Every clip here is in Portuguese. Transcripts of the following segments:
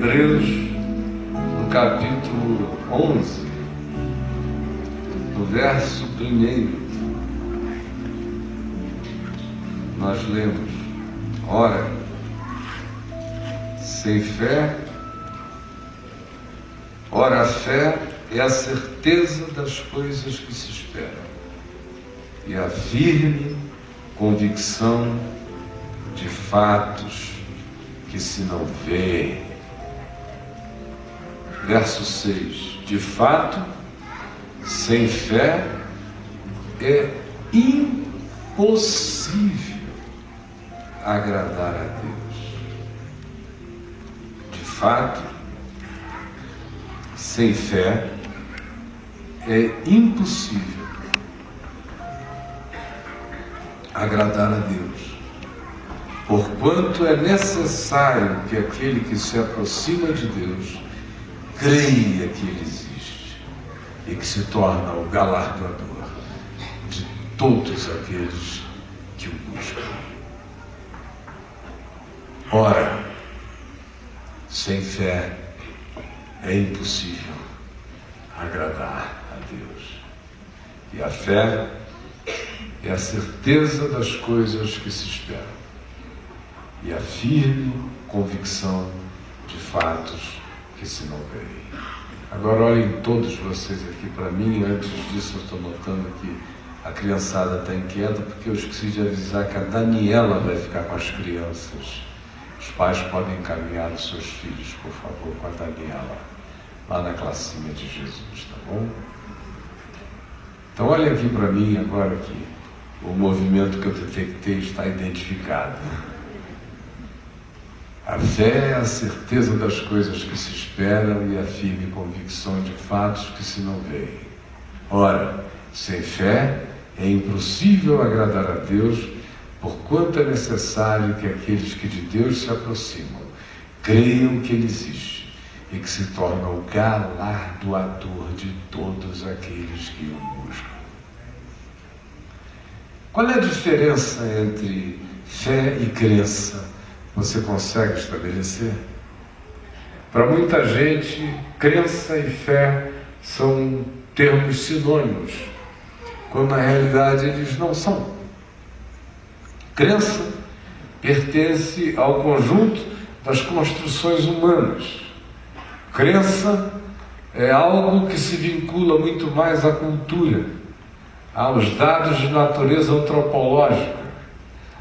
Hebreus, no capítulo 11, no verso 1, nós lemos: ora, sem fé, ora a fé é a certeza das coisas que se esperam e a firme convicção de fatos que se não vê. Verso 6: de fato, sem fé é impossível agradar a Deus. De fato, sem fé é impossível agradar a Deus, porquanto é necessário que aquele que se aproxima de Deus creia que Ele existe e que se torna o galardoador de todos aqueles que o buscam. Ora, sem fé é impossível agradar a Deus. E a fé é a certeza das coisas que se esperam e a firme convicção de fatos que se não veem. Agora olhem todos vocês aqui para mim. Antes disso, eu estou notando que a criançada está inquieta, porque eu esqueci de avisar que a Daniela vai ficar com as crianças. Os pais podem encaminhar os seus filhos, por favor, com a Daniela, lá na classinha de Jesus, tá bom? Então olhem aqui para mim agora que o movimento que eu detectei está identificado. A fé é a certeza das coisas que se esperam e a firme convicção de fatos que se não veem. Ora, sem fé é impossível agradar a Deus, porquanto é necessário que aqueles que de Deus se aproximam creiam que Ele existe e que se torna o galardoador de todos aqueles que o buscam. Qual é a diferença entre fé e crença? Você consegue estabelecer? Para muita gente, crença e fé são termos sinônimos, quando na realidade eles não são. Crença pertence ao conjunto das construções humanas. Crença é algo que se vincula muito mais à cultura, aos dados de natureza antropológica,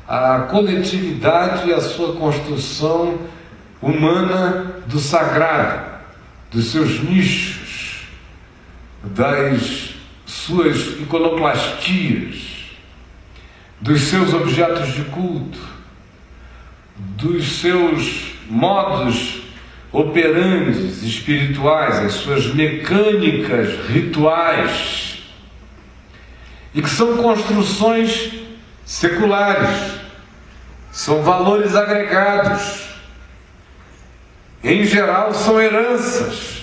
à coletividade e à sua construção humana do sagrado, dos seus nichos, das suas iconoplastias, dos seus objetos de culto, dos seus modos operantes espirituais, as suas mecânicas rituais, e que são construções seculares, são valores agregados, em geral são heranças.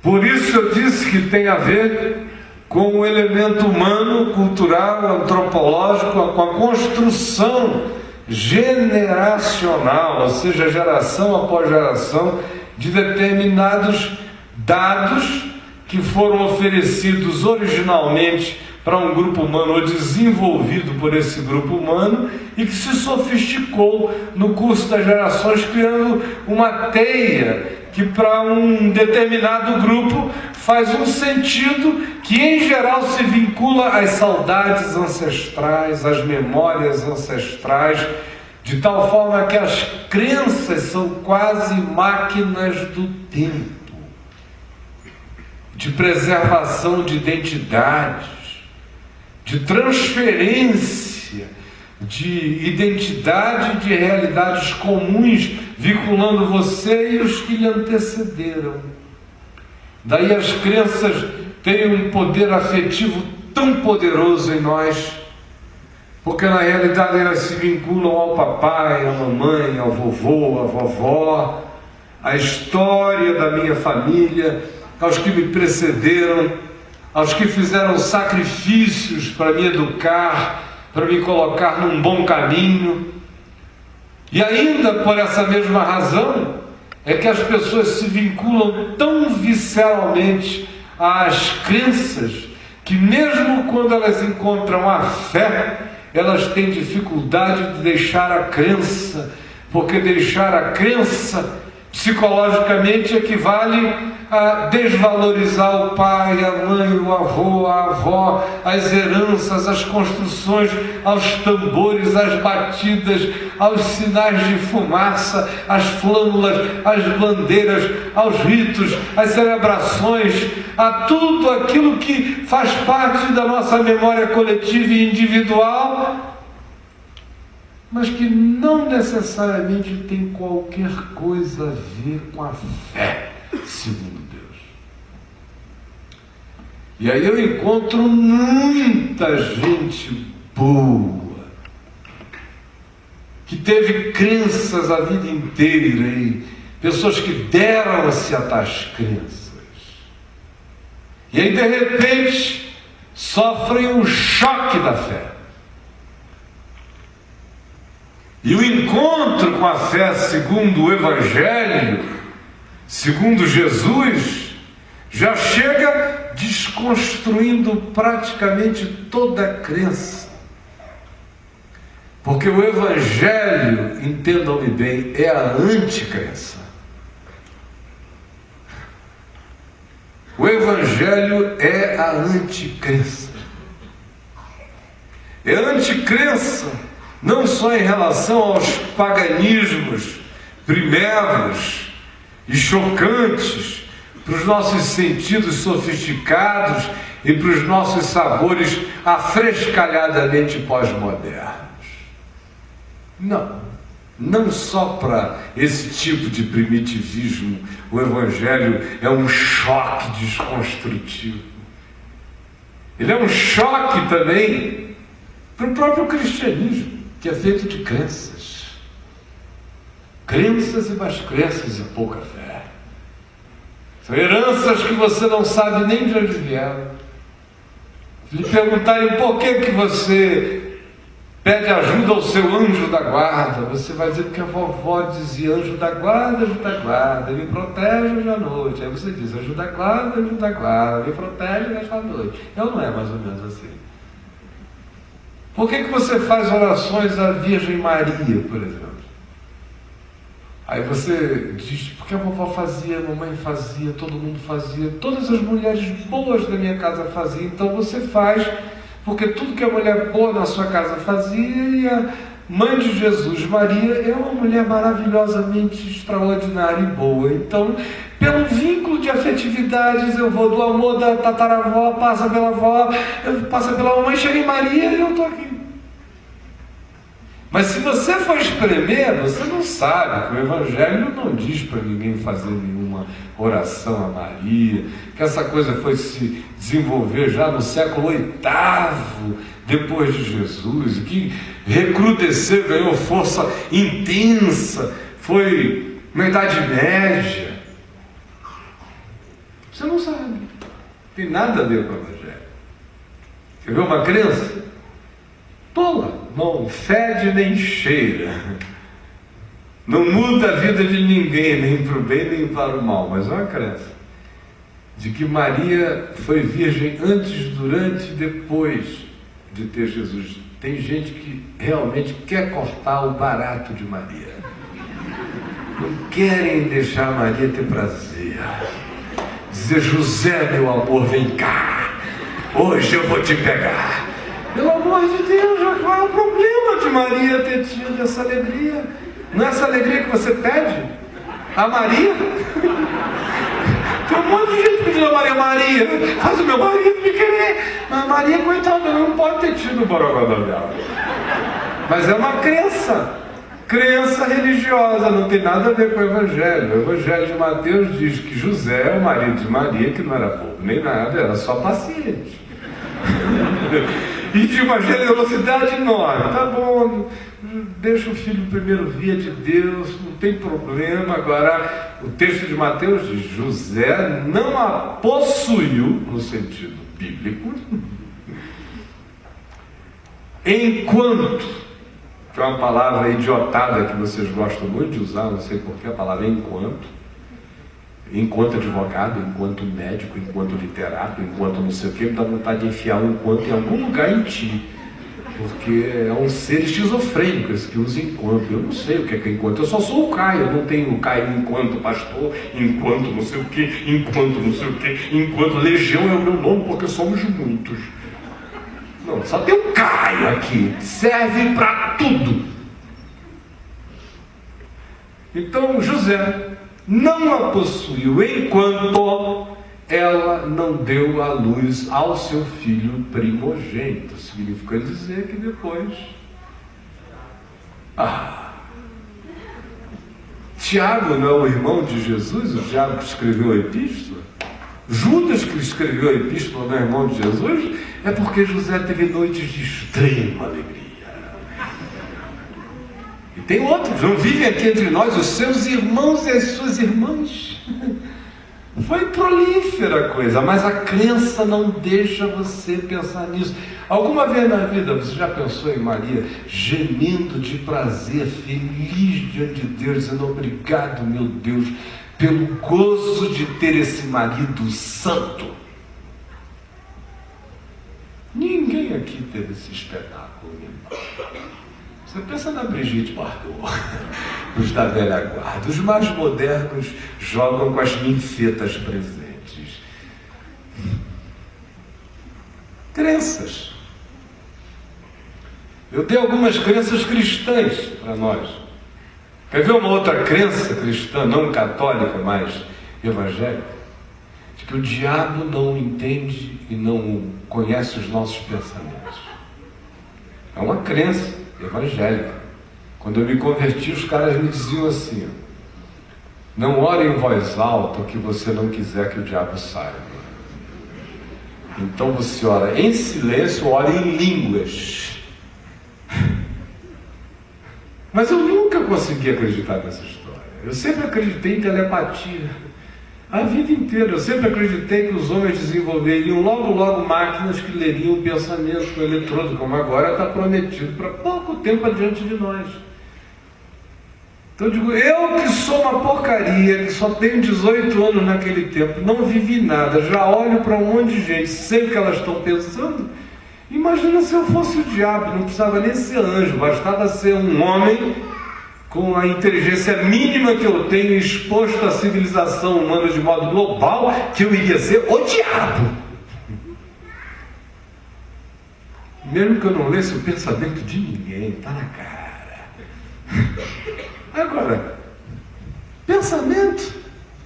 Por isso eu disse que tem a ver com o elemento humano, cultural, antropológico, com a construção generacional, ou seja, geração após geração, de determinados dados que foram oferecidos originalmente para um grupo humano ou desenvolvido por esse grupo humano e que se sofisticou no curso das gerações, criando uma teia que para um determinado grupo faz um sentido que em geral se vincula às saudades ancestrais, às memórias ancestrais, de tal forma que as crenças são quase máquinas do tempo, de preservação de identidades, de transferência de identidade, de realidades comuns, vinculando você e os que lhe antecederam. Daí as crenças têm um poder afetivo tão poderoso em nós, porque na realidade elas se vinculam ao papai, à mamãe, ao vovô, à vovó, à história da minha família, aos que me precederam, aos que fizeram sacrifícios para me educar, para me colocar num bom caminho. E ainda por essa mesma razão, é que as pessoas se vinculam tão visceralmente às crenças que mesmo quando elas encontram a fé, elas têm dificuldade de deixar a crença, porque deixar a crença psicologicamente equivale a desvalorizar o pai, a mãe, o avô, a avó, as heranças, as construções, aos tambores, às batidas, aos sinais de fumaça, às flâmulas, às bandeiras, aos ritos, às celebrações, a tudo aquilo que faz parte da nossa memória coletiva e individual, mas que não necessariamente tem qualquer coisa a ver com a fé, segundo Deus. E aí eu encontro muita gente boa, que teve crenças a vida inteira, e pessoas que deram-se a tais crenças. E aí, de repente, sofrem um choque da fé. E o encontro com a fé segundo o Evangelho, segundo Jesus, já chega desconstruindo praticamente toda a crença. Porque o Evangelho, entendam-me bem, é a anticrença. O Evangelho é a anticrença. É a anticrença não só em relação aos paganismos primeros e chocantes, para os nossos sentidos sofisticados e para os nossos sabores afrescalhadamente pós-modernos. Não só para esse tipo de primitivismo o Evangelho é um choque desconstrutivo. Ele é um choque também para o próprio cristianismo, que é feito de crenças. Crenças e mais crenças e pouca fé. São heranças que você não sabe nem de onde vieram. Se lhe perguntarem por que você pede ajuda ao seu anjo da guarda, você vai dizer porque a vovó dizia anjo da guarda, me protege hoje à noite. Aí você diz anjo da guarda, me protege nesta noite. Não é mais ou menos assim. Por que você faz orações à Virgem Maria, por exemplo? Aí você diz, porque a vovó fazia, a mamãe fazia, todo mundo fazia, todas as mulheres boas da minha casa faziam, então você faz, porque tudo que a mulher boa na sua casa fazia, e a mãe de Jesus, Maria, é uma mulher maravilhosamente extraordinária e boa. Então, pelo vínculo de afetividades, eu vou do amor da tataravó, passa pela avó, passa pela mamãe, chega em Maria e eu estou aqui. Mas se você for espremer, você não sabe que o Evangelho não diz para ninguém fazer nenhuma oração a Maria, que essa coisa foi se desenvolver já no século VIII depois de Jesus, que recrudesceu, ganhou força intensa, foi na Idade Média. Você não sabe, não tem nada a ver com o Evangelho. Quer ver uma crença? Tola, não fede nem cheira, não muda a vida de ninguém, nem para o bem nem para o mal, mas é uma crença de que Maria foi virgem antes, durante e depois de ter Jesus. Tem gente que realmente quer cortar o barato de Maria, não querem deixar Maria ter prazer, dizer José, meu amor, vem cá, hoje eu vou te pegar. Pelo amor de Deus, qual é o problema de Maria ter tido essa alegria? Não é essa alegria que você pede? A Maria? Tem um monte de gente pedindo a Maria, Maria, faz o meu marido me querer. Mas Maria, coitada, não pode ter tido o borogodó dela. Mas é uma crença religiosa, não tem nada a ver com o Evangelho. O Evangelho de Mateus diz que José é o marido de Maria, que não era bobo nem nada, era só paciente. E de uma generosidade enorme. Tá bom, deixa o filho primeiro via de Deus, não tem problema. Agora, o texto de Mateus diz, José não a possuiu, no sentido bíblico, enquanto que é uma palavra idiotada que vocês gostam muito de usar, não sei porquê, a palavra enquanto advogado, enquanto médico, enquanto literato, enquanto não sei o que, me dá vontade de enfiar um enquanto em algum lugar em ti, porque é um ser esquizofrênico esse que usa enquanto. Eu não sei o que é enquanto, eu só sou o Caio, eu não tenho o Caio enquanto pastor, enquanto não sei o que, enquanto não sei o que, enquanto legião é o meu nome porque somos muitos. Não, só tem um Caio aqui, serve para tudo. Então José não a possuiu enquanto ela não deu à luz ao seu filho primogênito. Significa dizer que depois... Tiago não é o irmão de Jesus, o Tiago que escreveu a epístola? Judas que escreveu a epístola não é irmão de Jesus? É porque José teve noites de extrema alegria. E tem outros, não vivem aqui entre nós os seus irmãos e as suas irmãs. Foi prolífera a coisa, mas a crença não deixa você pensar nisso. Alguma vez na vida você já pensou em Maria gemendo de prazer, feliz diante de Deus, dizendo obrigado, meu Deus, pelo gozo de ter esse marido santo? Ninguém aqui teve esse espetáculo. Você pensa na Brigitte Bardot, os da velha guarda. Os mais modernos jogam com as ninfetas presentes. Crenças. Eu dei algumas crenças cristãs para nós. Quer ver uma outra crença cristã, não católica, mas evangélica? De que o diabo não entende e não conhece os nossos pensamentos. É uma crença evangélica. Quando eu me converti, os caras me diziam assim: não ore em voz alta o que você não quiser que o diabo saiba. Então você ora em silêncio, ora em línguas. Mas eu nunca consegui acreditar nessa história. Eu sempre acreditei em telepatia. A vida inteira, eu sempre acreditei que os homens desenvolveriam logo máquinas que leriam o pensamento com eletrodo, como agora está prometido para pouco tempo adiante de nós. Então eu digo, eu que sou uma porcaria, que só tenho 18 anos naquele tempo, não vivi nada, já olho para um monte de gente, sei o que elas estão pensando. Imagina se eu fosse o diabo, não precisava nem ser anjo, bastava ser um homem com a inteligência mínima que eu tenho, exposto à civilização humana de modo global, que eu iria ser o diabo. Mesmo que eu não lesse o pensamento de ninguém, está na cara. Agora, pensamento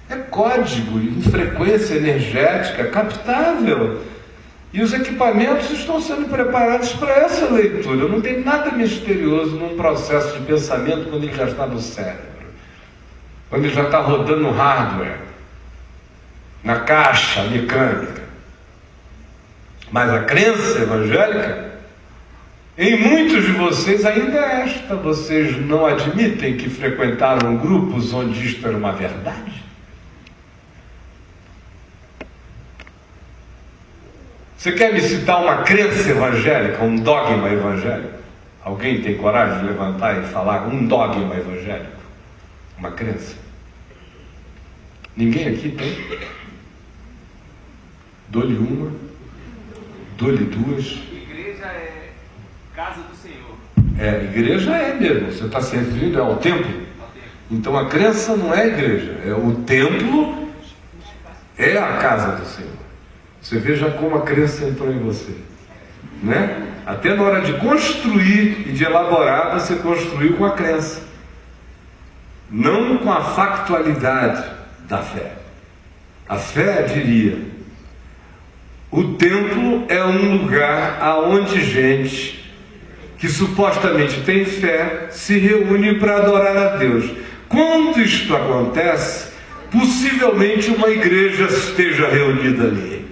é código em frequência energética captável. E os equipamentos estão sendo preparados para essa leitura. Não tem nada misterioso num processo de pensamento quando ele já está no cérebro, quando ele já está rodando no hardware, na caixa mecânica. Mas a crença evangélica, em muitos de vocês ainda é esta: vocês não admitem que frequentaram grupos onde isto era uma verdade? Você quer me citar uma crença evangélica, um dogma evangélico? Alguém tem coragem de levantar e falar um dogma evangélico? Uma crença? Ninguém aqui tem? Dou-lhe uma, dou-lhe duas. Igreja é casa do Senhor. É, igreja é mesmo. Você está se referindo ao templo? Então a crença não é a igreja, é o templo, é a casa do Senhor. Você veja como a crença entrou em você, né? Até na hora de construir e de elaborar, você construiu com a crença, não com a factualidade da fé. A fé diria: o templo é um lugar aonde gente que supostamente tem fé se reúne para adorar a Deus. Quando isto acontece, possivelmente uma igreja esteja reunida ali.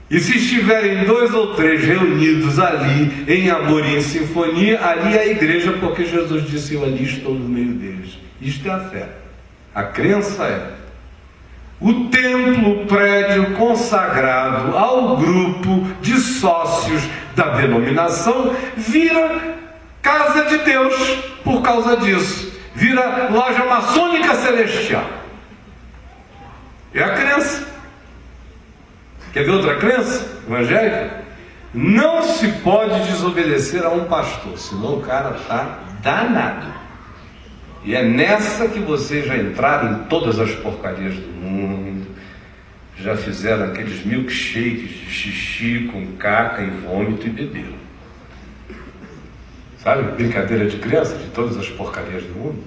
E se estiverem 2 ou 3 reunidos ali, em amor e em sinfonia, ali é a igreja, porque Jesus disse: eu ali estou no meio deles. Isto é a fé. A crença é: o templo, prédio consagrado ao grupo de sócios da denominação, vira Casa de Deus, por causa disso, vira loja maçônica celestial. É a crença. Quer ver outra crença evangélica? Não se pode desobedecer a um pastor, senão o cara está danado. E é nessa que vocês já entraram em todas as porcarias do mundo, já fizeram aqueles milkshakes de xixi com caca e vômito e beberam. Sabe, brincadeira de criança, de todas as porcarias do mundo?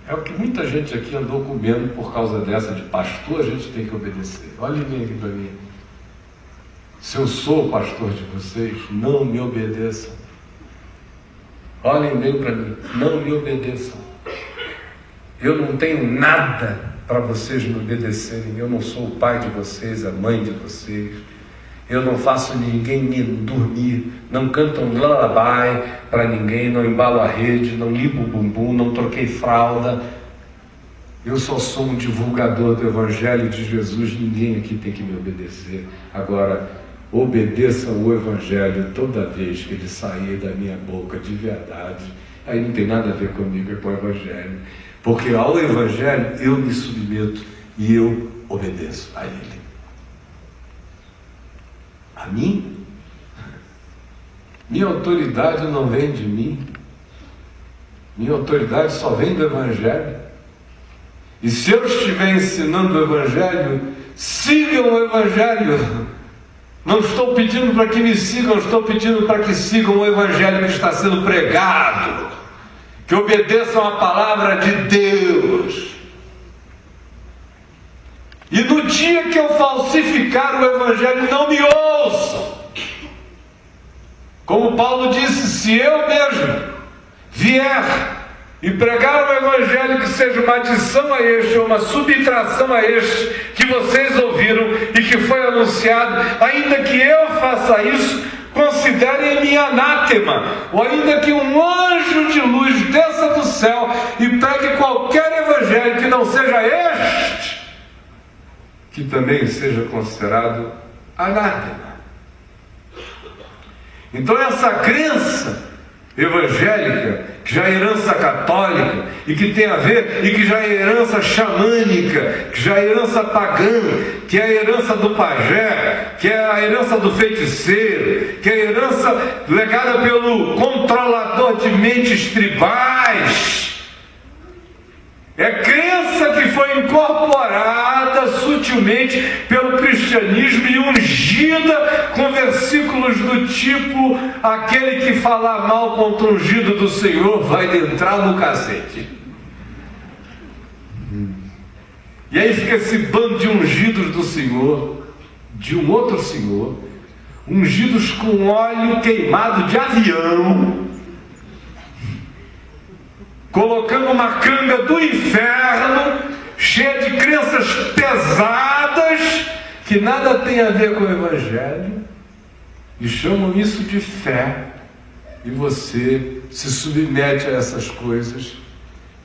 É o que muita gente aqui andou comendo por causa dessa de pastor, a gente tem que obedecer. Olhem bem aqui para mim. Se eu sou o pastor de vocês, não me obedeçam. Olhem bem para mim, não me obedeçam. Eu não tenho nada para vocês me obedecerem. Eu não sou o pai de vocês, a mãe de vocês. Eu não faço ninguém me dormir, não canto um lullaby para ninguém, não embalo a rede, não limpo o bumbum, não troquei fralda. Eu só sou um divulgador do Evangelho de Jesus, ninguém aqui tem que me obedecer. Agora, obedeçam o Evangelho toda vez que ele sair da minha boca de verdade. Aí não tem nada a ver comigo, é com o Evangelho. Porque ao Evangelho eu me submeto e eu obedeço a ele. A mim? Minha autoridade não vem de mim. Minha autoridade só vem do Evangelho. E se eu estiver ensinando o Evangelho, sigam o Evangelho. Não estou pedindo para que me sigam, estou pedindo para que sigam o Evangelho que está sendo pregado. Que obedeçam a palavra de Deus. E no dia que eu falsificar o Evangelho, não me ouçam. Como Paulo disse, se eu mesmo vier e pregar o Evangelho que seja uma adição a este, ou uma subtração a este, que vocês ouviram e que foi anunciado, ainda que eu faça isso, considerem-me anátema, ou ainda que um anjo de luz desça do céu e pregue qualquer Evangelho que não seja este, que também seja considerado anátema. Então essa crença evangélica, que já é herança católica, e que tem a ver, e que já é herança xamânica, que já é herança pagã, que é a herança do pajé, que é a herança do feiticeiro, que é a herança legada pelo controlador de mentes tribais. É crença que foi incorporada sutilmente pelo cristianismo e ungida com versículos do tipo: aquele que falar mal contra o ungido do Senhor vai entrar no cacete. E aí fica esse bando de ungidos do Senhor, de um outro Senhor, ungidos com óleo queimado de avião, colocando uma canga do inferno, cheia de crenças pesadas, que nada tem a ver com o Evangelho, e chamam isso de fé, e você se submete a essas coisas,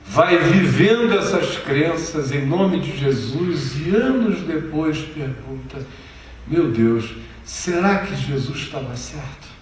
vai vivendo essas crenças em nome de Jesus, e anos depois pergunta: meu Deus, será que Jesus estava certo?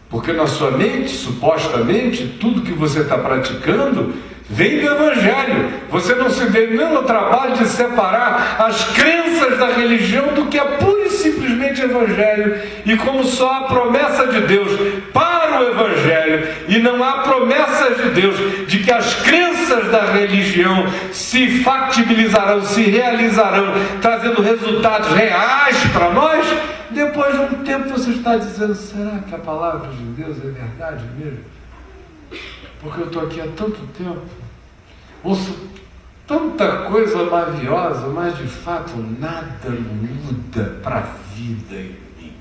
Porque na sua mente, supostamente, tudo que você está praticando vem do Evangelho. Você não se dê nem no trabalho de separar as crenças da religião do que é pura e simplesmente Evangelho. E como só há promessa de Deus para o Evangelho, e não há promessas de Deus de que as crenças da religião se factibilizarão, se realizarão, trazendo resultados reais para nós, depois de um tempo você está dizendo: será que a palavra de Deus é verdade mesmo? Porque eu estou aqui há tanto tempo, ouço tanta coisa maravilhosa, mas de fato nada muda para a vida em mim.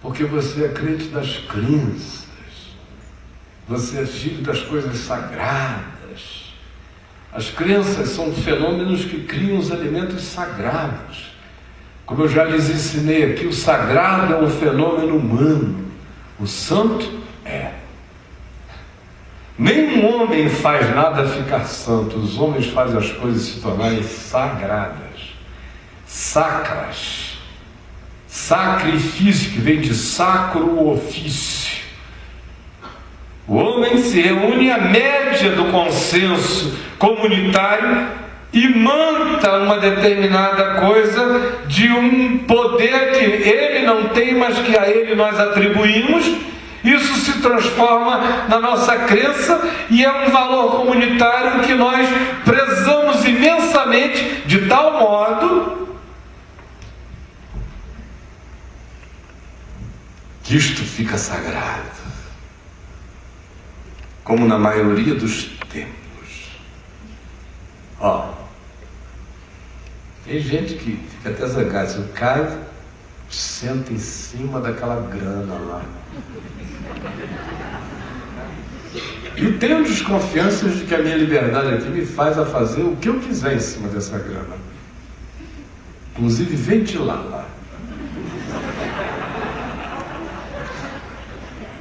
Porque você é crente das crenças, você é filho das coisas sagradas. As crenças são fenômenos que criam os elementos sagrados. Como eu já lhes ensinei aqui, o sagrado é um fenômeno humano, o santo é. Nenhum homem faz nada ficar santo, os homens fazem as coisas se tornarem sagradas, sacras, Sacrifício, que vem de sacro ofício. O homem se reúne à média do consenso comunitário e manta uma determinada coisa de um poder que ele não tem, mas que a ele nós atribuímos. Isso se transforma na nossa crença e é um valor comunitário que nós prezamos imensamente, de tal modo que isto fica sagrado, como na maioria dos templos. Tem gente que fica até zangada, se o cara senta em cima daquela grana lá. E tenho desconfianças de que a minha liberdade aqui me faz a fazer o que eu quiser em cima dessa grana, inclusive ventilar lá.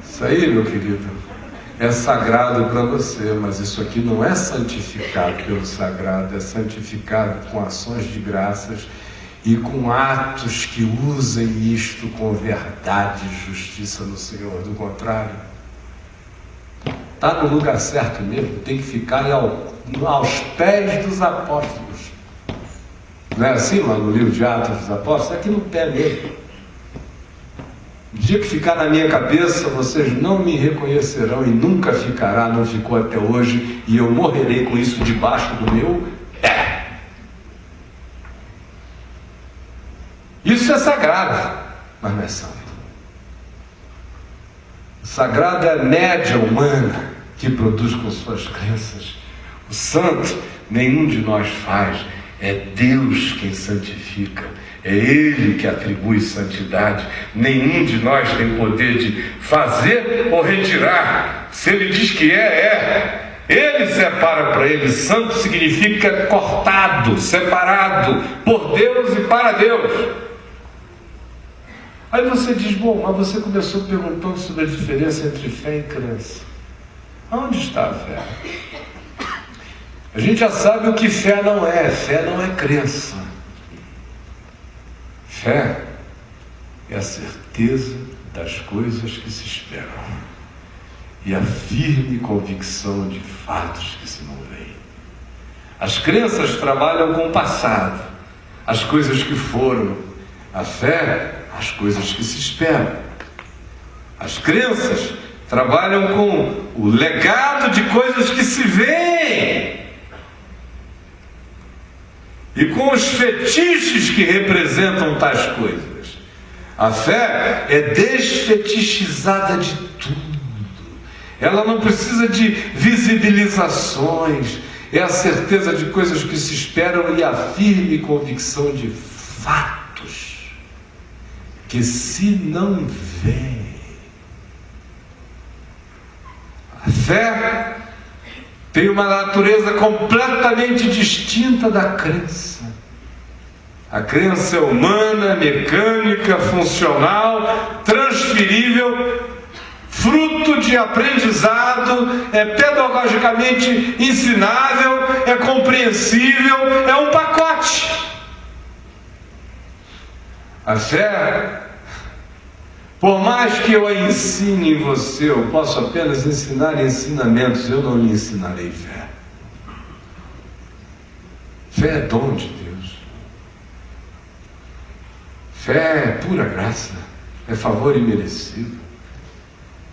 Isso aí, meu querido, é sagrado para você, mas isso aqui não é santificado pelo sagrado, é santificado com ações de graças e com atos que usem isto com verdade e justiça no Senhor. Do contrário, está no lugar certo mesmo, tem que ficar aos pés dos apóstolos. Não é assim lá no livro de Atos dos Apóstolos? É aqui no pé mesmo. O dia que ficar na minha cabeça, vocês não me reconhecerão, e nunca ficará, não ficou até hoje, e eu morrerei com isso debaixo do meu pé. Isso é sagrado, mas não é santo. O sagrado é a média humana que produz com suas crenças. O santo, nenhum de nós faz, é Deus quem santifica. É Ele que atribui santidade. Nenhum de nós tem poder de fazer ou retirar. Se Ele diz que é. Ele separa para Ele. Santo significa cortado, separado por Deus e para Deus. Aí você diz, bom, mas você começou perguntando sobre a diferença entre fé e crença. Onde está a fé? A gente já sabe o que fé não é. Fé não é crença. Fé é a certeza das coisas que se esperam e a firme convicção de fatos que se não veem. As crenças trabalham com o passado, as coisas que foram. A fé, as coisas que se esperam. As crenças trabalham com o legado de coisas que se veem e com os fetiches que representam tais coisas. A fé é desfetichizada de tudo. Ela não precisa de visibilizações. É a certeza de coisas que se esperam e a firme convicção de fatos que se não veem. A fé tem uma natureza completamente distinta da crença. A crença é humana, mecânica, funcional, transferível, fruto de aprendizado, é pedagogicamente ensinável, é compreensível, é um pacote. A fé, por mais que eu a ensine em você, eu posso apenas ensinar ensinamentos, eu não lhe ensinarei fé. Fé é dom de Deus. Fé é pura graça, é favor imerecido.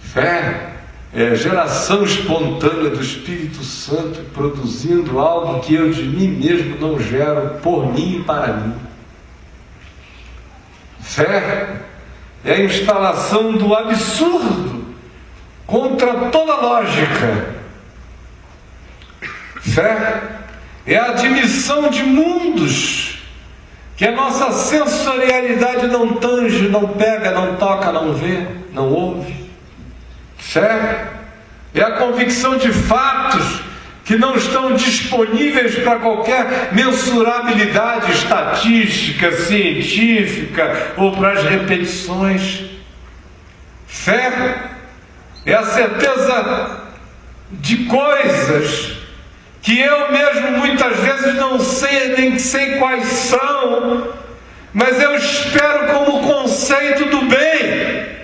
Fé é geração espontânea do Espírito Santo, produzindo algo que eu de mim mesmo não gero, por mim e para mim. Fé é a instalação do absurdo contra toda lógica. Fé é a admissão de mundos que a nossa sensorialidade não tange, não pega, não toca, não vê, não ouve. Fé é a convicção de fatos que não estão disponíveis para qualquer mensurabilidade estatística, científica ou para as repetições. Fé é a certeza de coisas que eu mesmo muitas vezes não sei, nem sei quais são, mas eu espero como conceito do bem.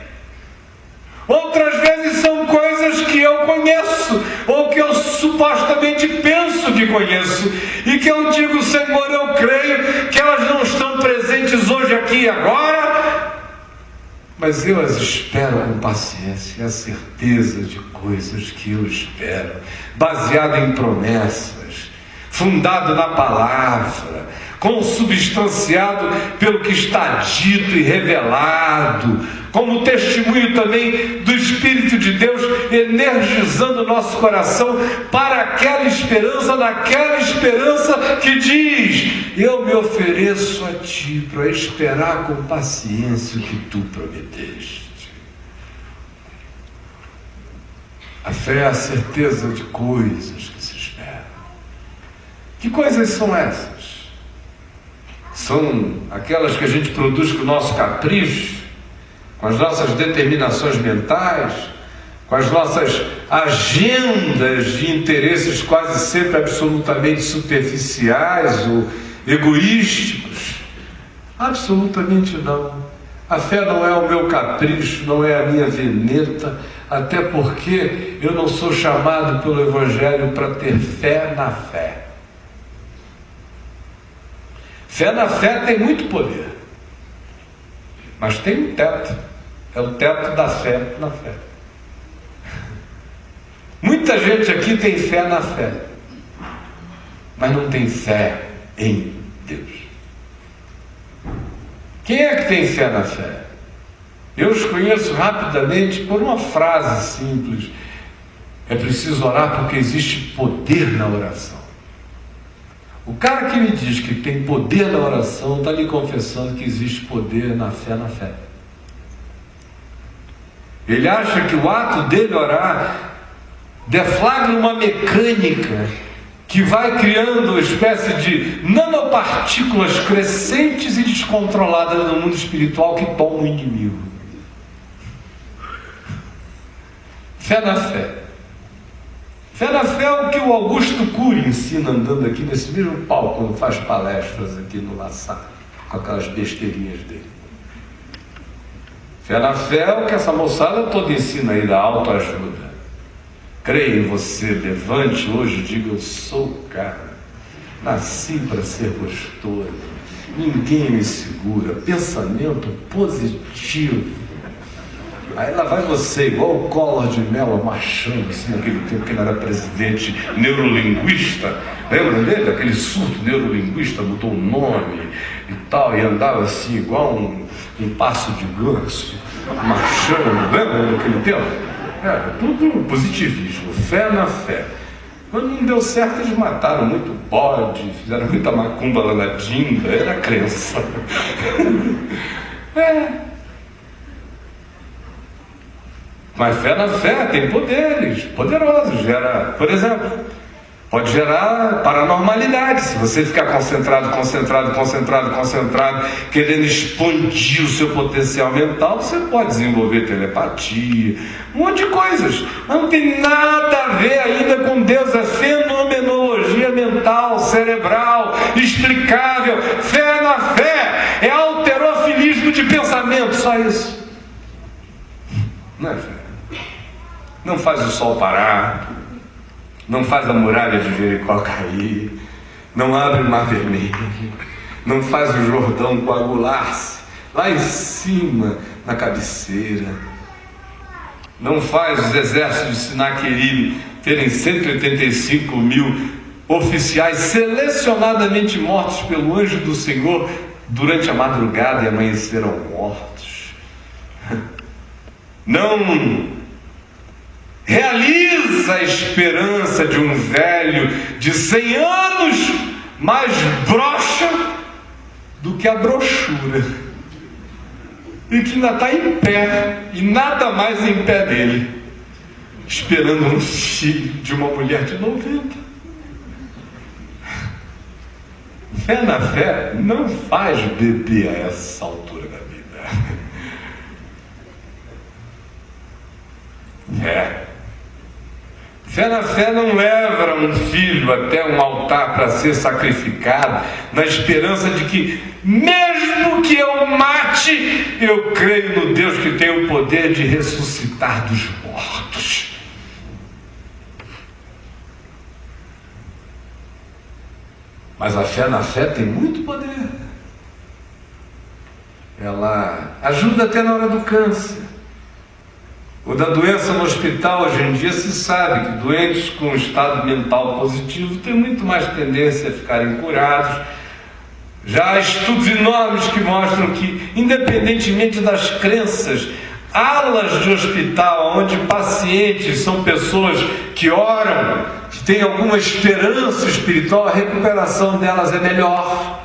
Outras vezes são coisas que eu conheço, ou que eu supostamente penso que conheço, e que eu digo, Senhor, eu creio que elas não estão presentes hoje, aqui e agora, mas eu as espero com paciência, a certeza de coisas que eu espero, baseado em promessas, fundado na palavra, consubstanciado pelo que está dito e revelado, como testemunho também do Espírito de Deus, energizando o nosso coração para aquela esperança, naquela esperança que diz: eu me ofereço a Ti para esperar com paciência o que Tu prometeste. A fé é a certeza de coisas que se esperam. Que coisas são essas? São aquelas que a gente produz com o nosso capricho, com as nossas determinações mentais, com as nossas agendas de interesses quase sempre absolutamente superficiais ou egoísticos? Absolutamente não. A fé não é o meu capricho, não é a minha veneta, até porque eu não sou chamado pelo Evangelho para ter fé na fé. Fé na fé tem muito poder, mas tem um teto, é o teto da fé na fé. Muita gente aqui tem fé na fé, mas não tem fé em Deus. Quem é que tem fé na fé? Eu os conheço rapidamente por uma frase simples: é preciso orar porque existe poder na oração. O cara que me diz que tem poder na oração está lhe confessando que existe poder na fé na fé. Ele acha que o ato dele orar deflagra uma mecânica que vai criando uma espécie de nanopartículas crescentes e descontroladas no mundo espiritual que toma o inimigo. Fé na fé. Fé na fé é o que o Augusto Cury ensina andando aqui nesse mesmo palco, quando faz palestras aqui no La Salle, com aquelas besteirinhas dele. Fé na fé é o que essa moçada toda ensina aí da autoajuda. Creia em você, levante hoje e diga: eu sou o cara, nasci para ser gostoso, ninguém me segura, pensamento positivo. Aí lá vai você, igual o Collor de Mello, marchando assim, naquele tempo que ele era presidente neurolinguista. Lembram dele? Aquele surto neurolinguista, mudou o nome e tal, e andava assim, igual um passo de ganso, marchando. Lembram daquele tempo? Era tudo positivismo, fé na fé. Quando não deu certo, eles mataram muito bode, fizeram muita macumba lá na Dinda, era crença. Mas fé na fé tem poderes poderosos. Gera, por exemplo, pode gerar paranormalidade. Se você ficar concentrado, querendo expandir o seu potencial mental, você pode desenvolver telepatia, um monte de coisas. Mas não tem nada a ver ainda com Deus. É fenomenologia mental, cerebral, explicável. Fé na fé é alterofilismo de pensamento, só isso. Não é fé. Não faz o sol parar, não faz a muralha de Jericó cair, não abre o mar vermelho, não faz o Jordão coagular-se lá em cima na cabeceira, não faz os exércitos de Sinaqueribe terem 185 mil oficiais selecionadamente mortos pelo anjo do Senhor durante a madrugada e amanheceram mortos. Não realiza a esperança de um velho de 100 anos mais broxa do que a brochura, e que ainda está em pé, e nada mais em pé dele, esperando um filho de uma mulher de 90. Fé na fé não faz bebê a essa altura da vida. Fé na fé não leva um filho até um altar para ser sacrificado, na esperança de que mesmo que eu mate, eu creio no Deus que tem o poder de ressuscitar dos mortos. Mas a fé na fé tem muito poder. Ela ajuda até na hora do câncer. Ou da doença no hospital. Hoje em dia se sabe que doentes com estado mental positivo têm muito mais tendência a ficarem curados. Já há estudos enormes que mostram que, independentemente das crenças, alas de hospital onde pacientes são pessoas que oram, que têm alguma esperança espiritual, a recuperação delas é melhor.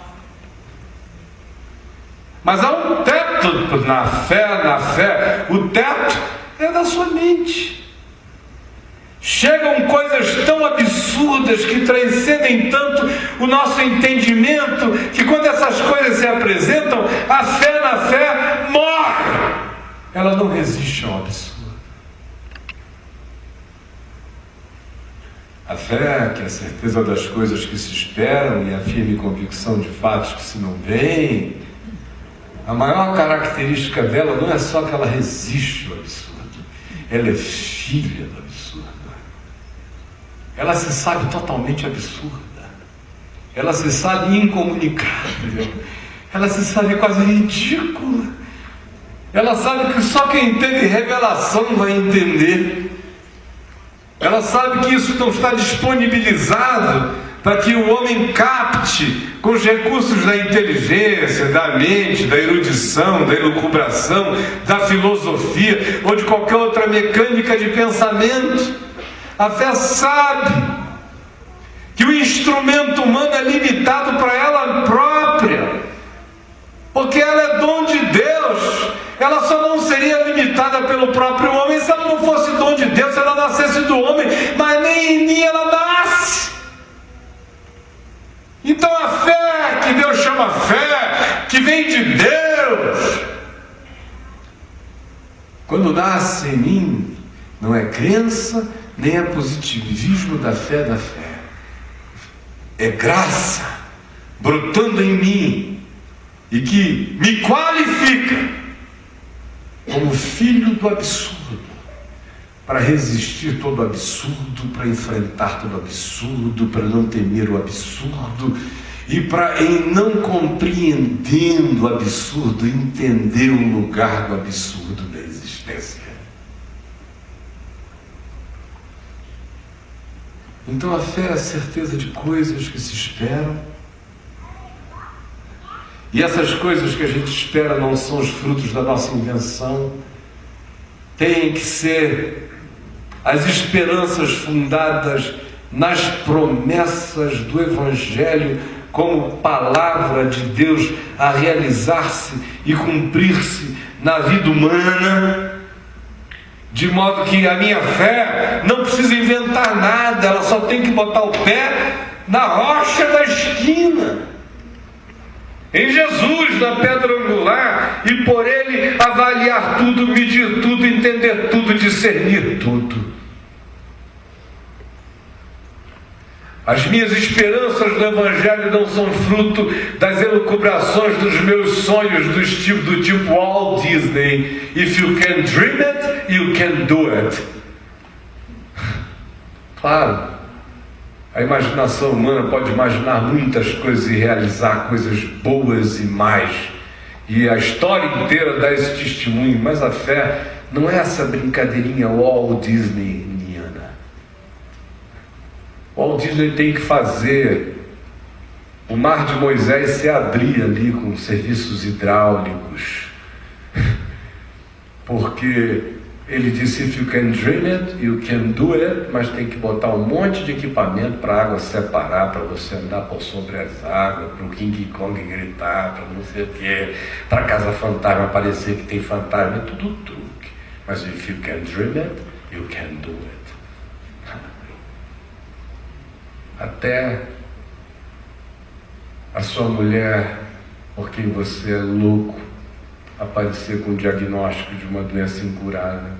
Mas há um teto na fé, o teto é da sua mente. Chegam coisas tão absurdas que transcendem tanto o nosso entendimento, que quando essas coisas se apresentam, a fé na fé morre. Ela não resiste ao absurdo. A fé, que é a certeza das coisas que se esperam e a firme convicção de fatos que se não veem, a maior característica dela não é só que ela resiste ao absurdo, ela é filha do absurdo. Ela se sabe totalmente absurda. Ela se sabe incomunicável. Ela se sabe quase ridícula. Ela sabe que só quem teve revelação vai entender. Ela sabe que isso não está disponibilizado para que o homem capte com os recursos da inteligência, da mente, da erudição, da elucubração, da filosofia ou de qualquer outra mecânica de pensamento. A fé sabe que o instrumento humano é limitado para ela própria, porque ela é dom de Deus. Ela só não seria limitada pelo próprio homem se ela não fosse dom de Deus, se ela nascesse do homem, mas nem em mim ela nasce. Então a fé, que Deus chama fé, que vem de Deus, quando nasce em mim, não é crença, nem é positivismo da fé, é graça brotando em mim e que me qualifica como filho do absurdo, para resistir todo absurdo, para enfrentar todo absurdo, para não temer o absurdo e para, em não compreendendo o absurdo, entender o lugar do absurdo da existência. Então a fé é a certeza de coisas que se esperam. E essas coisas que a gente espera não são os frutos da nossa invenção. Tem que ser as esperanças fundadas nas promessas do Evangelho como palavra de Deus a realizar-se e cumprir-se na vida humana. De modo que a minha fé não precisa inventar nada, ela só tem que botar o pé na rocha da esquina, em Jesus, na pedra angular, e por Ele avaliar tudo, medir tudo, entender tudo, discernir tudo. As minhas esperanças no Evangelho não são fruto das elucubrações dos meus sonhos do tipo Walt Disney. If you can dream it, you can do it. Claro, a imaginação humana pode imaginar muitas coisas e realizar coisas boas e mais. E a história inteira dá esse testemunho, mas a fé não é essa brincadeirinha Walt Disney. Walt Disney tem que fazer o mar de Moisés se abrir ali com serviços hidráulicos, porque ele disse: if you can dream it, you can do it, mas tem que botar um monte de equipamento para a água separar, para você andar por sobre as águas, para o King Kong gritar, para não sei o que, para a casa fantasma parecer que tem fantasma, é tudo truque. Mas if you can dream it, you can do it. Até a sua mulher, por quem você é louco, aparecer com o diagnóstico de uma doença incurável.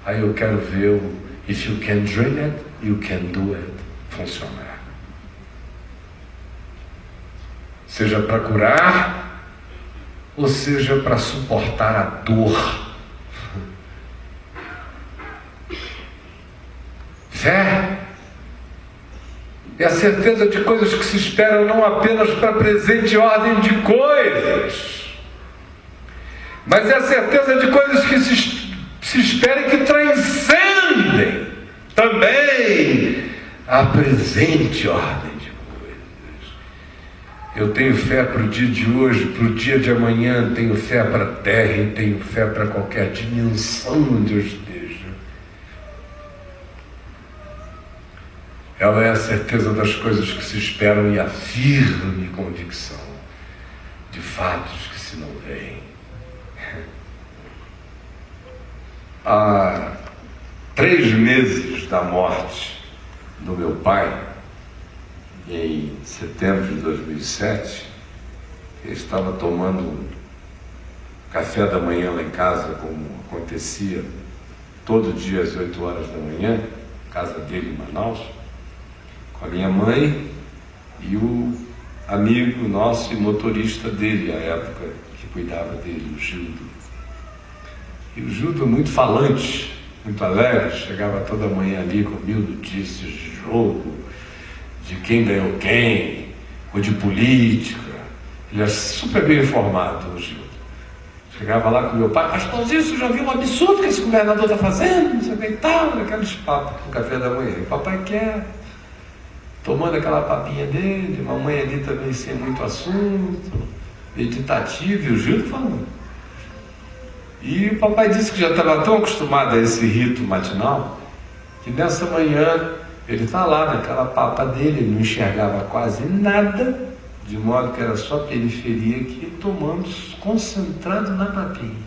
Aí eu quero ver o if you can dream it, you can do it funcionar. seja para curar, ou seja para suportar a dor. Fé é a certeza de coisas que se esperam não apenas para a presente ordem de coisas, mas é a certeza de coisas que se espera e que transcendem também a presente ordem de coisas. Eu tenho fé para o dia de hoje, para o dia de amanhã, tenho fé para a terra e tenho fé para qualquer dimensão onde eu esteja. Ela é a certeza das coisas que se esperam e a firme convicção de fatos que se não veem. Há 3 meses da morte do meu pai, em setembro de 2007, eu estava tomando café da manhã lá em casa, como acontecia todo dia às 8 horas da manhã, casa dele em Manaus, com a minha mãe e o amigo nosso e motorista dele, à época, que cuidava dele, o Gildo. E o Gildo, muito falante, muito alegre, chegava toda manhã ali com 1000 notícias de jogo, de quem ganhou quem, ou de política. Ele é super bem informado, o Gildo. Chegava lá com meu pai: pastorzinho, você já viu um absurdo que esse governador está fazendo? Não sei o que e tal, aqueles papos no café da manhã. O papai quer, tomando aquela papinha dele, mamãe ali também sem muito assunto, meditativo, e o Gildo falando. E o papai disse que já estava tão acostumado a esse rito matinal, que nessa manhã ele está lá naquela papa dele, ele não enxergava quase nada, de modo que era só periferia aqui, tomando, concentrado na papinha.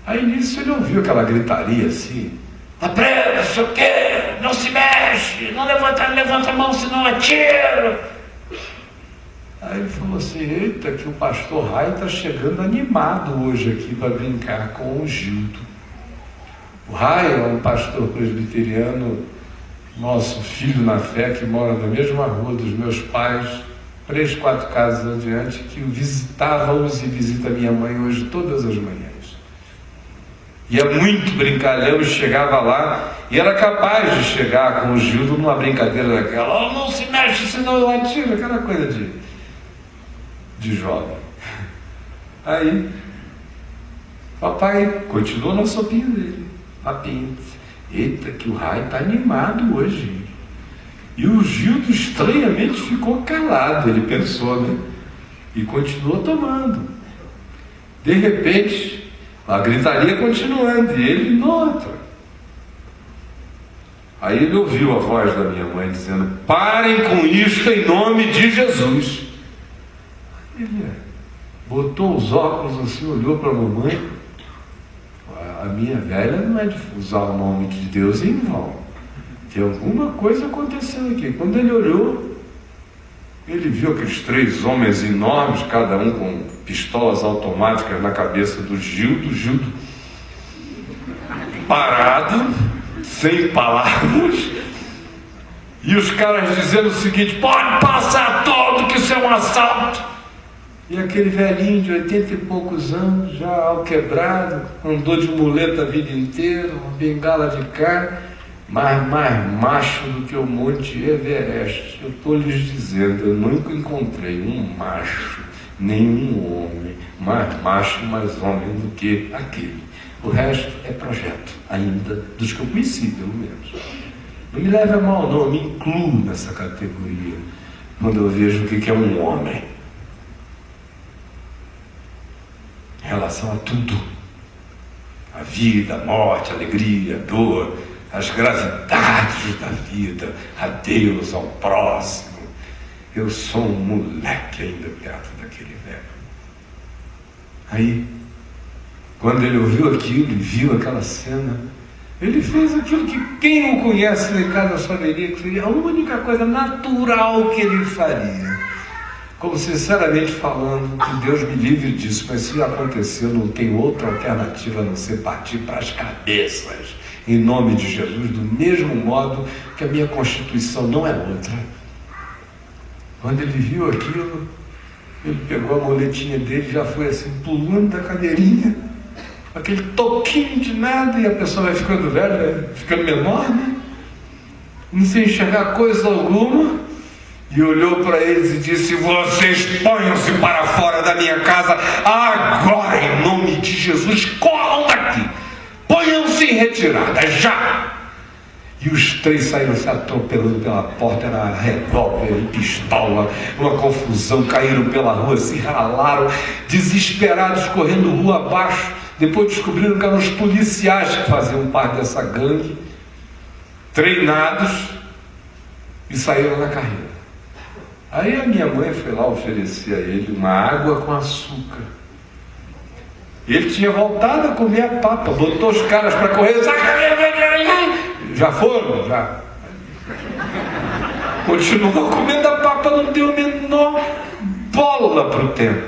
Aí nisso ele ouviu aquela gritaria assim: tá preso, não sei o quê, não se mexe, não levanta a mão senão atiro. Aí ele falou assim: eita, que o pastor Rai está chegando animado hoje aqui para brincar com o Gildo. O Rai é um pastor presbiteriano, nosso filho na fé, que mora na mesma rua dos meus pais, 3, 4 casas adiante, que o visitávamos e visita minha mãe hoje todas as manhãs. E é muito brincalhão, e chegava lá e era capaz de chegar com o Gildo numa brincadeira daquela: oh, não se mexe senão eu atiro, aquela coisa de jovem. Aí papai continuou na sopinha dele, papinho. Eita, que o Rai está animado hoje. E o Gildo estranhamente ficou calado, ele pensou, né? E continuou tomando. De repente, a gritaria continuando, e ele noutra. Aí ele ouviu a voz da minha mãe dizendo: parem com isso em nome de Jesus. Ele botou os óculos assim, olhou para a mamãe. A minha velha não é de usar o nome de Deus em vão. Tem alguma coisa acontecendo aqui. Quando ele olhou, ele viu aqueles 3 homens enormes, cada um com pistolas automáticas na cabeça do Gildo. O Gildo parado, sem palavras, e os caras dizendo o seguinte: pode passar todo, que isso é um assalto. E aquele velhinho de 80 e poucos anos, já alquebrado, andou de muleta a vida inteira, uma bengala de carne, mas mais macho do que o Monte Everest. Eu estou lhes dizendo, eu nunca encontrei um macho, nenhum homem, mais macho, mais homem do que aquele. O resto é projeto, ainda, dos que eu conheci, pelo menos. Não me leve a mal, não, eu me incluo nessa categoria, quando eu vejo o que é um homem. Em relação a tudo, a vida, a morte, a alegria, a dor, as gravidades da vida, a Deus, ao próximo. Eu sou um moleque ainda perto daquele velho. Aí, quando ele ouviu aquilo e viu aquela cena, ele fez aquilo que quem o conhece lá em casa saberia que seria a única coisa natural que ele faria. Como, sinceramente falando, que Deus me livre disso, mas se acontecer, não tem outra alternativa a não ser partir para as cabeças, em nome de Jesus, do mesmo modo que a minha constituição não é outra. Quando ele viu aquilo, ele pegou a moletinha dele, já foi assim, pulando da cadeirinha, aquele toquinho de nada, e a pessoa vai ficando velha, vai ficando menor, né? Não se enxergar coisa alguma, e olhou para eles e disse: vocês ponham-se para fora da minha casa agora, em nome de Jesus, corram daqui, ponham-se em retirada, já! E os três saíram se atropelando pela porta, era revólver e pistola, uma confusão, caíram pela rua, se ralaram, desesperados, correndo rua abaixo. Depois descobriram que eram os policiais que faziam parte dessa gangue, treinados, e saíram na carreira. Aí a minha mãe foi lá oferecer a ele uma água com açúcar. Ele tinha voltado a comer a papa, botou os caras para correr. Já foram? Já. Continuou comendo a papa, não deu a menor bola para o tema.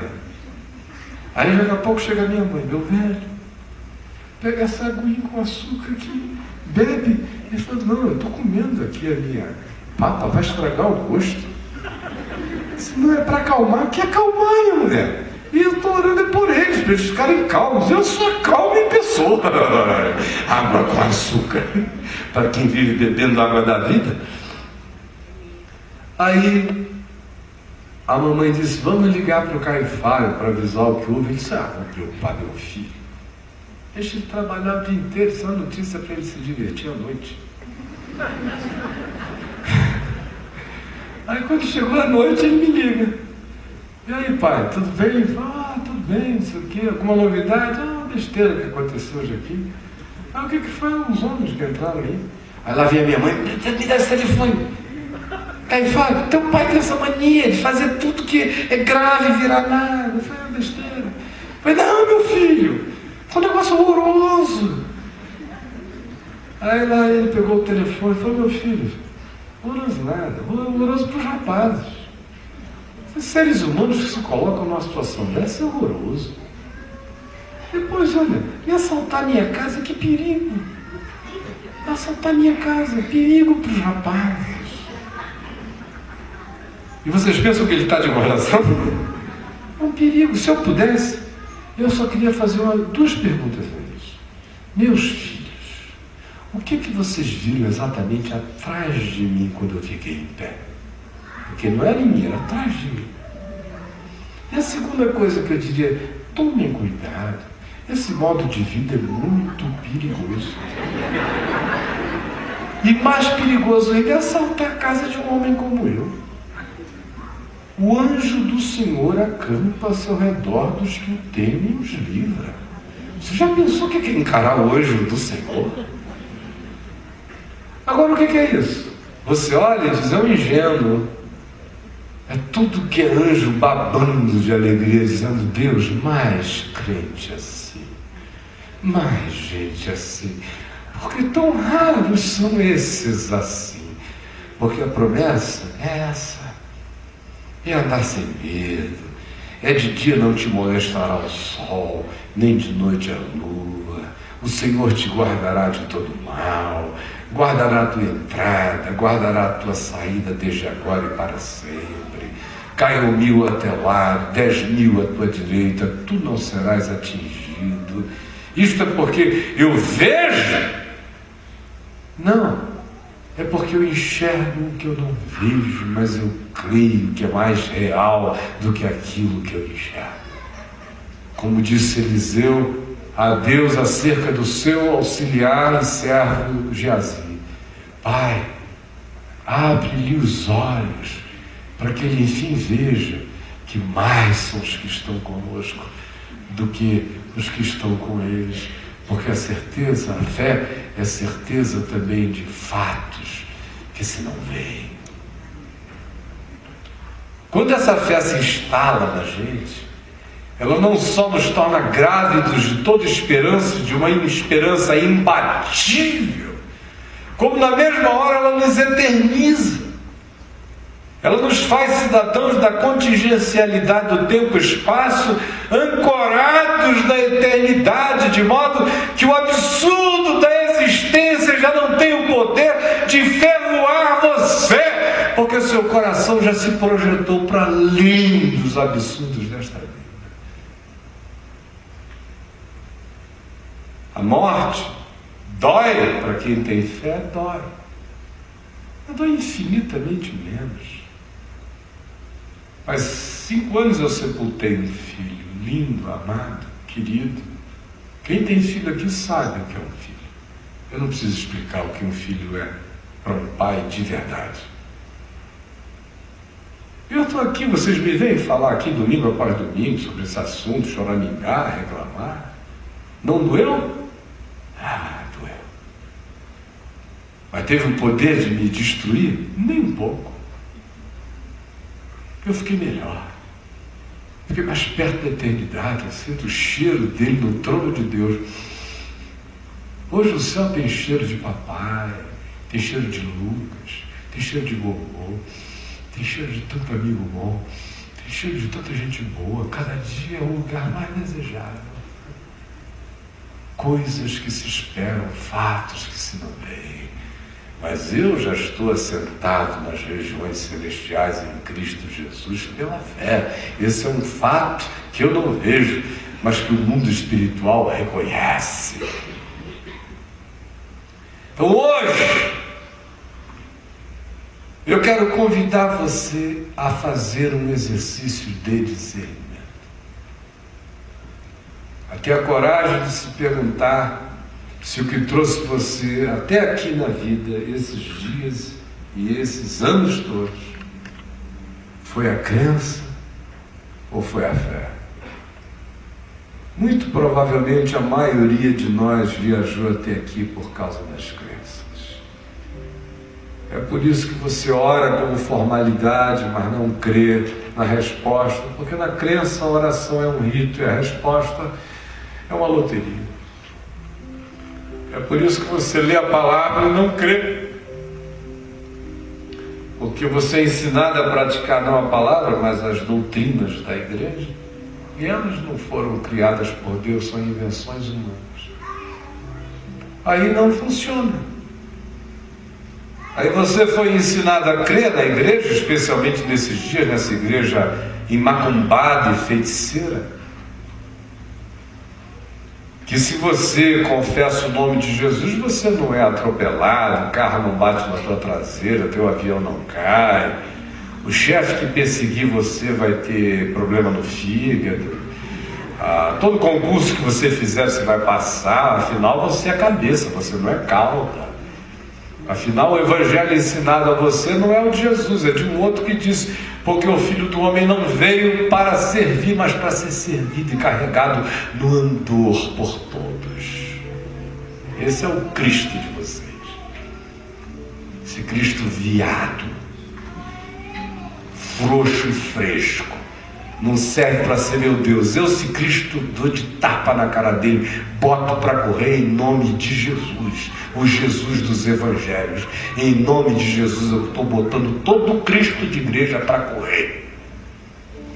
Aí daqui a pouco chega a minha mãe: meu velho, pega essa aguinha com açúcar aqui, bebe. Ele falou: não, eu estou comendo aqui a minha papa, vai estragar o gosto. Se não é para acalmar, que acalmar, minha mulher? E eu estou orando por eles, para eles ficarem calmos. Eu sou calmo em pessoa. Água com açúcar, para quem vive bebendo água da vida. Aí a mamãe disse: vamos ligar para o Caifás para avisar o que houve. Ele disse: vou preocupar meu filho, deixa ele trabalhar o dia inteiro, só notícia para ele se divertir à noite. Aí quando chegou a noite, ele me liga: e aí, pai, tudo bem? Tudo bem, não sei o quê, alguma novidade? Besteira que aconteceu hoje aqui. O que foi? Os homens que entraram aí. Aí lá vem a minha mãe: me dá esse telefone. Aí fala: teu pai tem essa mania de fazer tudo que é grave e virar nada. Eu falei: besteira. Eu falei: não, meu filho, foi um negócio horroroso. Aí lá ele pegou o telefone e falou: meu filho, horroroso nada, horroroso para os rapazes. Os seres humanos que se colocam numa situação dessa é horroroso. Depois, olha, e assaltar minha casa, que perigo. Assaltar minha casa, perigo para os rapazes. E vocês pensam que ele está de coração? É um perigo. Se eu pudesse, eu só queria fazer duas perguntas a eles. Meus filhos, o que vocês viram exatamente atrás de mim quando eu fiquei em pé? Porque não era em mim, era atrás de mim. E a segunda coisa que eu diria: tomem cuidado, esse modo de vida é muito perigoso. E mais perigoso ainda é assaltar a casa de um homem como eu. O anjo do Senhor acampa ao seu redor dos que o temem e os livra. Você já pensou o que é encarar o anjo do Senhor? Agora o que é isso? Você olha e diz: é um ingênuo. É tudo que é anjo babando de alegria, dizendo: Deus, mais crente assim, mais gente assim. Porque tão raros são esses assim. Porque a promessa é essa: é andar sem medo, é de dia não te molestará o sol, nem de noite a lua. O Senhor te guardará de todo mal, guardará a tua entrada, guardará a tua saída desde agora e para sempre. Caiam 1000 a teu lado, 10.000 à tua direita, tu não serás atingido. Isto é porque eu vejo? Não, é porque eu enxergo o que eu não vejo, mas eu creio que é mais real do que aquilo que eu enxergo. Como disse Eliseu a Deus acerca do seu auxiliar e servo Geazi: Pai, abre-lhe os olhos, para que ele enfim veja que mais são os que estão conosco do que os que estão com eles. Porque a certeza, a fé, é certeza também de fatos que se não veem. Quando essa fé se instala na gente, ela não só nos torna grávidos de toda esperança, de uma esperança imbatível, como na mesma hora ela nos eterniza. Ela nos faz cidadãos da contingencialidade do tempo e espaço, ancorados na eternidade, de modo que o absurdo da existência já não tem o poder de ferroar você, porque seu coração já se projetou para além dos absurdos desta vida. A morte dói para quem tem fé, dói. Mas dói infinitamente menos. Faz 5 anos eu sepultei um filho, lindo, amado, querido. Quem tem filho aqui sabe o que é um filho. Eu não preciso explicar o que um filho é para um pai de verdade. Eu estou aqui, vocês me veem falar aqui domingo após domingo sobre esse assunto, choramingar, reclamar. Não doeu? Ah, doeu. Mas teve o poder de me destruir? Nem um pouco. Eu fiquei melhor. Fiquei mais perto da eternidade. Eu sinto o cheiro dele no trono de Deus. Hoje o céu tem cheiro de papai, tem cheiro de Lucas, tem cheiro de vovô, tem cheiro de tanto amigo bom, tem cheiro de tanta gente boa. Cada dia é o lugar mais desejável. Coisas que se esperam, fatos que se não veem. Mas eu já estou assentado nas regiões celestiais em Cristo Jesus pela fé. Esse é um fato que eu não vejo, mas que o mundo espiritual reconhece. Então hoje, eu quero convidar você a fazer um exercício de discernimento. A ter a coragem de se perguntar se o que trouxe você até aqui na vida, esses dias e esses anos todos, foi a crença ou foi a fé? Muito provavelmente a maioria de nós viajou até aqui por causa das crenças. É por isso que você ora como formalidade, mas não crê na resposta, porque na crença a oração é um rito e a resposta é uma loteria. É por isso que você lê a palavra e não crê. Porque você é ensinado a praticar não a palavra, mas as doutrinas da igreja. E elas não foram criadas por Deus, são invenções humanas. Aí não funciona. Aí você foi ensinado a crer na igreja, especialmente nesses dias, nessa igreja imacumbada e feiticeira, que se você confessa o nome de Jesus, você não é atropelado, o carro não bate na tua traseira, teu avião não cai, o chefe que perseguir você vai ter problema no fígado, todo concurso que você fizer você vai passar, afinal você é cabeça, você não é cauda. Afinal o evangelho ensinado a você não é o de Jesus, é de um outro que diz: porque o Filho do Homem não veio para servir, mas para ser servido e carregado no andor por todos. Esse é o Cristo de vocês. Esse Cristo viado, frouxo e fresco, não serve para ser meu Deus. Eu, se Cristo, dou de tapa na cara dele, boto para correr em nome de Jesus, o Jesus dos evangelhos. Em nome de Jesus eu estou botando todo o Cristo de igreja para correr.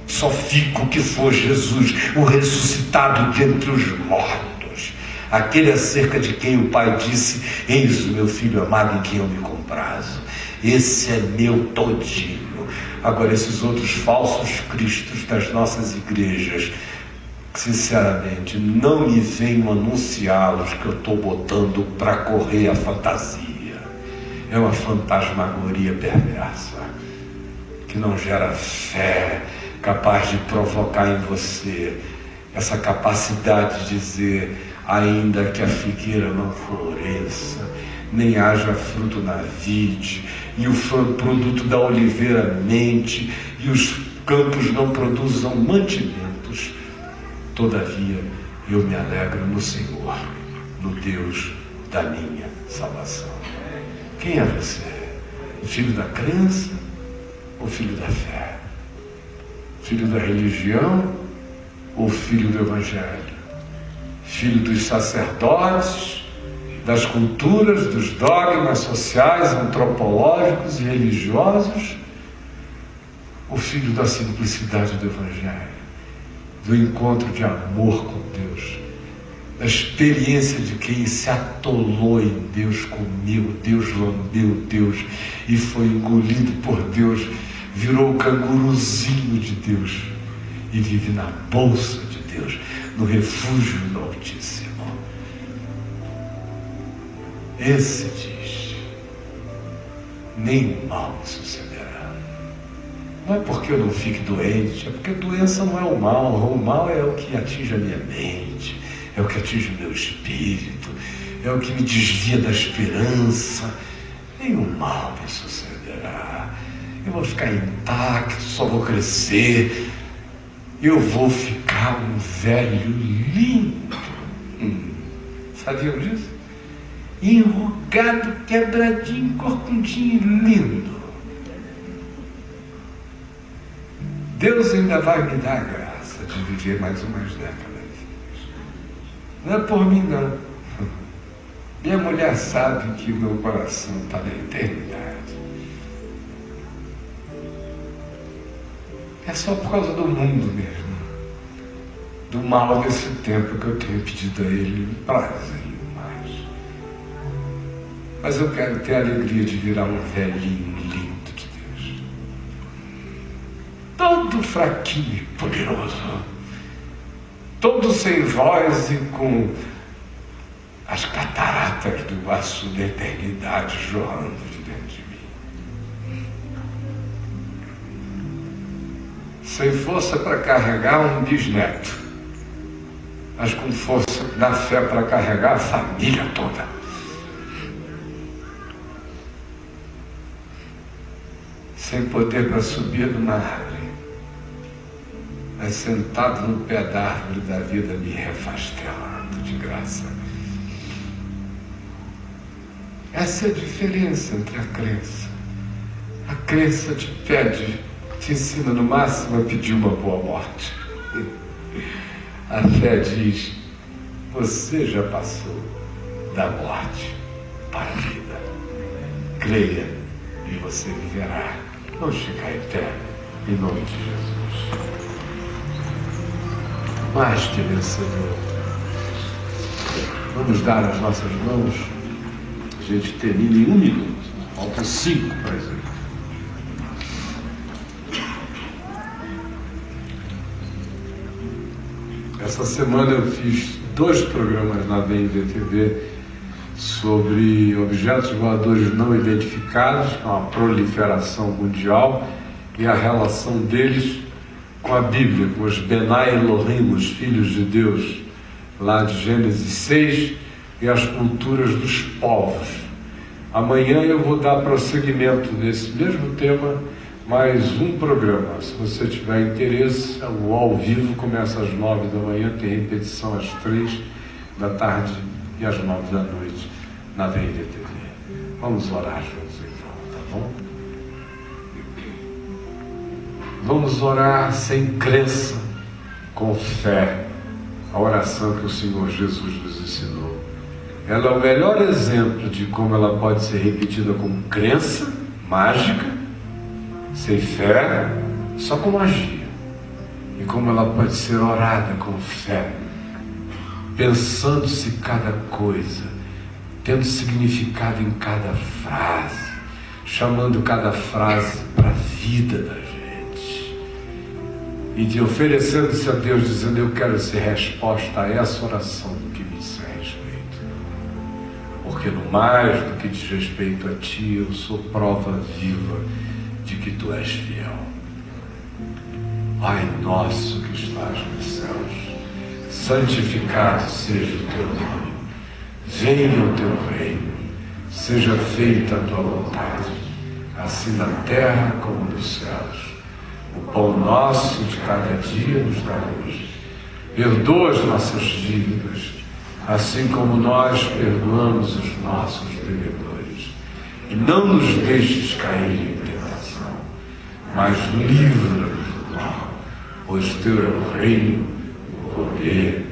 Só fica o que for Jesus, o ressuscitado de entre os mortos, aquele acerca de quem o Pai disse: eis o meu Filho amado em quem eu me comprazo. Esse é meu todinho. Agora, esses outros falsos cristos das nossas igrejas, sinceramente, não me venham anunciá-los, que eu estou botando para correr a fantasia. É uma fantasmagoria perversa, que não gera fé, capaz de provocar em você essa capacidade de dizer: ainda que a figueira não floresça, nem haja fruto na vide, e o produto da oliveira mente, e os campos não produzam mantimentos, todavia eu me alegro no Senhor, no Deus da minha salvação. Quem é você? Filho da crença ou filho da fé? Filho da religião ou filho do evangelho? Filho dos sacerdotes, das culturas, dos dogmas sociais, antropológicos e religiosos, o filho da simplicidade do evangelho, do encontro de amor com Deus, da experiência de quem se atolou em Deus, comeu Deus, lambeu Deus e foi engolido por Deus, virou o canguruzinho de Deus e vive na bolsa de Deus, no refúgio do Altíssimo. Esse diz: nem mal me sucederá. Não é porque eu não fique doente, é porque a doença não é o mal é o que atinge a minha mente, é o que atinge o meu espírito, é o que me desvia da esperança. Nenhum mal me sucederá. Eu vou ficar intacto, só vou crescer. Eu vou ficar um velho lindo. Sabiam disso? Enrugado, quebradinho, corcundinho, lindo. Deus ainda vai me dar a graça de viver mais umas décadas. Não é por mim, não. Minha mulher sabe que o meu coração está na eternidade. É só por causa do mundo mesmo, do mal desse tempo, que eu tenho pedido a Ele um prazer mais. Mas eu quero ter a alegria de virar um velhinho lindo de Deus, todo fraquinho e poderoso, todo sem voz e com as cataratas do aço da eternidade jorrando de dentro de mim. Sem força para carregar um bisneto, mas com força na fé para carregar a família toda. Sem poder para subir numa árvore, mas sentado no pé da árvore da vida, me refastelando de graça. Essa é a diferença entre a crença. A crença te pede, te ensina no máximo a pedir uma boa morte. A fé diz: você já passou da morte para a vida. Creia e você viverá. Vamos ficar em pé, em nome de Jesus. Mais que vencedor. Vamos dar as nossas mãos. A gente termina em 1 minuto. Faltam 5 para as 8. Essa semana eu fiz 2 programas na VMV-TV sobre objetos voadores não identificados, uma proliferação mundial e a relação deles com a Bíblia, com os Benai Elohim, os filhos de Deus, lá de Gênesis 6, e as culturas dos povos. Amanhã eu vou dar prosseguimento nesse mesmo tema, mais um programa. Se você tiver interesse, o ao vivo começa às 9 da manhã, tem repetição às 3 da tarde e às 9 da noite na VMV-TV. Vamos orar juntos então, tá bom? Vamos orar sem crença, com fé, a oração que o Senhor Jesus nos ensinou. Ela é o melhor exemplo de como ela pode ser repetida com crença mágica, sem fé, só com magia. E como ela pode ser orada com fé, pensando-se cada coisa, tendo significado em cada frase, chamando cada frase para a vida da gente, e de oferecendo-se a Deus, dizendo: eu quero ser resposta a essa oração do que me diz respeito. Porque no mais do que diz respeito a Ti, eu sou prova viva de que Tu és fiel. Pai nosso que estás nos céus, santificado seja o Teu nome. Venha o Teu reino, seja feita a Tua vontade, assim na terra como nos céus. O pão nosso de cada dia nos dá hoje. Perdoa as nossas dívidas, assim como nós perdoamos os nossos devedores. E não nos deixes cair em tentação, mas livra-nos do mal, pois Teu é o reino, o poder